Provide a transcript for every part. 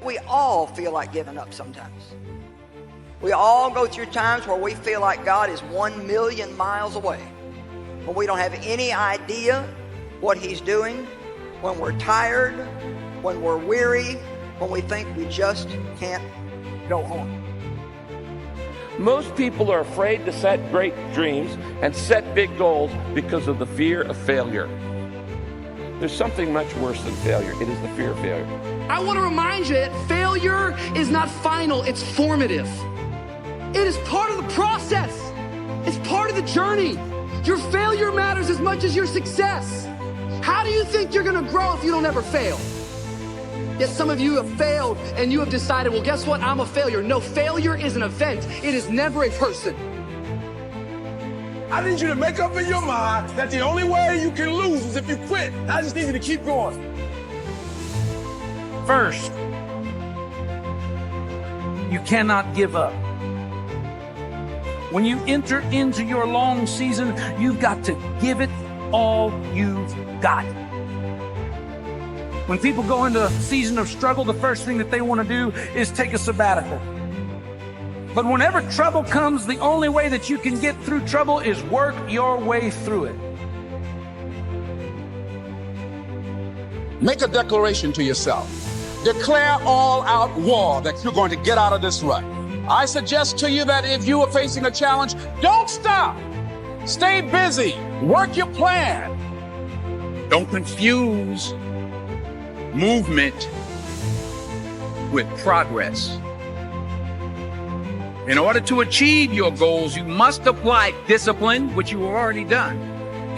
We all feel like giving up sometimes. We all go through times where we feel like God is 1,000,000 miles away, when we don't have any idea what He's doing, when we're tired, when we're weary, when we think we just can't go on. Most people are afraid to set great dreams and set big goals because of the fear of failure. There's something much worse than failure. It is the fear of failure. I want to remind you that failure is not final, it's formative. It is part of the process. It's part of the journey. Your failure matters as much as your success. How do you think you're going to grow if you don't ever fail? Yes, some of you have failed and you have decided, well, guess what? I'm a failure. No, failure is an event. It is never a person. I need you to make up in your mind that the only way you can lose is if you quit. I just need you to keep going. First, you cannot give up. When you enter into your long season, you've got to give it all you've got. When people go into a season of struggle, the first thing that they want to do is take a sabbatical. But whenever trouble comes, the only way that you can get through trouble is work your way through it. Make a declaration to yourself. Declare all-out war that you're going to get out of this rut. I suggest to you that if you are facing a challenge, don't stop. Stay busy. Work your plan. Don't confuse movement with progress. In order to achieve your goals, you must apply discipline, which you have already done,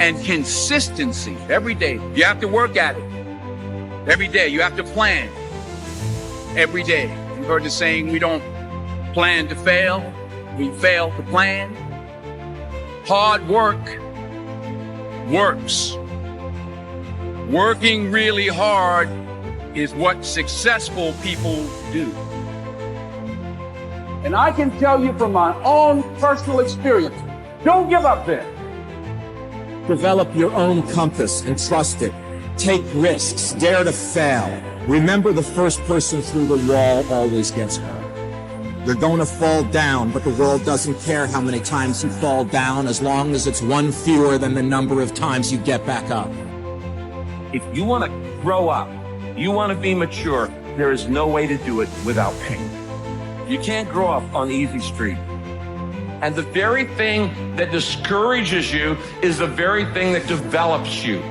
and consistency every day. You have to work at it every day. You have to plan every day. You've heard the saying, we don't plan to fail, we fail to plan. Hard work works. Working really hard is what successful people do. And I can tell you from my own personal experience, don't give up then. Develop your own compass and trust it. Take risks, dare to fail. Remember, the first person through the wall always gets hurt. You're going to fall down, but the world doesn't care how many times you fall down, as long as it's one fewer than the number of times you get back up. If you want to grow up, you want to be mature, there is no way to do it without pain. You can't grow up on easy street. And the very thing that discourages you is the very thing that develops you.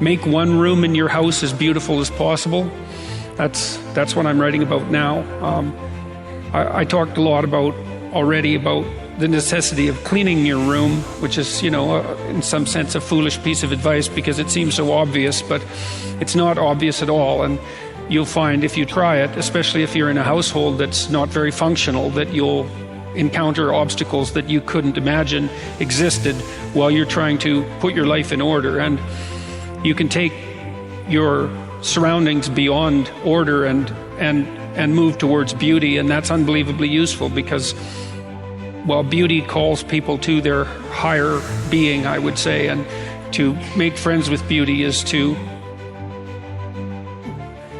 Make one room in your house as beautiful as possible. That's what I'm writing about now. I talked a lot already about the necessity of cleaning your room, which is, in some sense a foolish piece of advice because it seems so obvious, but it's not obvious at all. And you'll find if you try it, especially if you're in a household that's not very functional, that you'll encounter obstacles that you couldn't imagine existed while you're trying to put your life in order. And you can take your surroundings beyond order and move towards beauty, and that's unbelievably useful because, well, beauty calls people to their higher being, I would say, and to make friends with beauty is to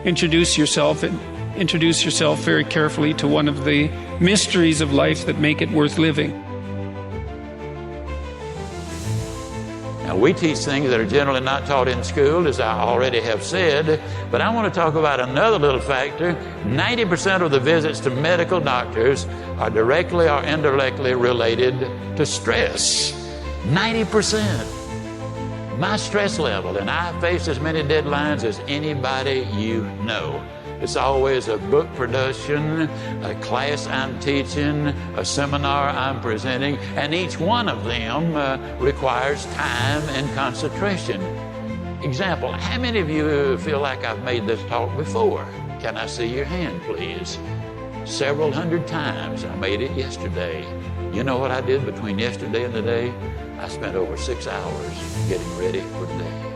introduce yourself very carefully to one of the mysteries of life that make it worth living. Now, we teach things that are generally not taught in school, as I already have said, but I want to talk about another little factor. 90% of the visits to medical doctors are directly or indirectly related to stress. 90%. My stress level, and I face as many deadlines as anybody you know. It's always a book production, a class I'm teaching, a seminar I'm presenting, and each one of them requires time and concentration. Example, how many of you feel like I've made this talk before? Can I see your hand, please? Several hundred times. I made it yesterday. You know what I did between yesterday and today? I spent over 6 hours getting ready for today.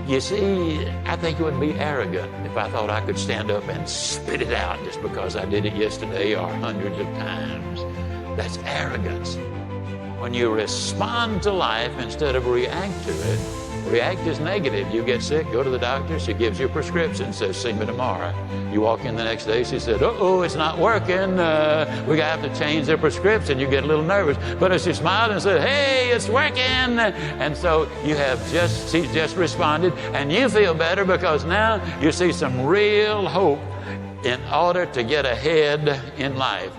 You see, I think it would be arrogant if I thought I could stand up and spit it out just because I did it yesterday or hundreds of times. That's arrogance. When you respond to life instead of react to it, react is negative. You get sick, go to the doctor, she gives you a prescription, says, see me tomorrow. You walk in the next day, she said, uh-oh, it's not working. We have to change the prescription. You get a little nervous. But if she smiled and said, hey, it's working. And so she's just responded, and you feel better because now you see some real hope in order to get ahead in life.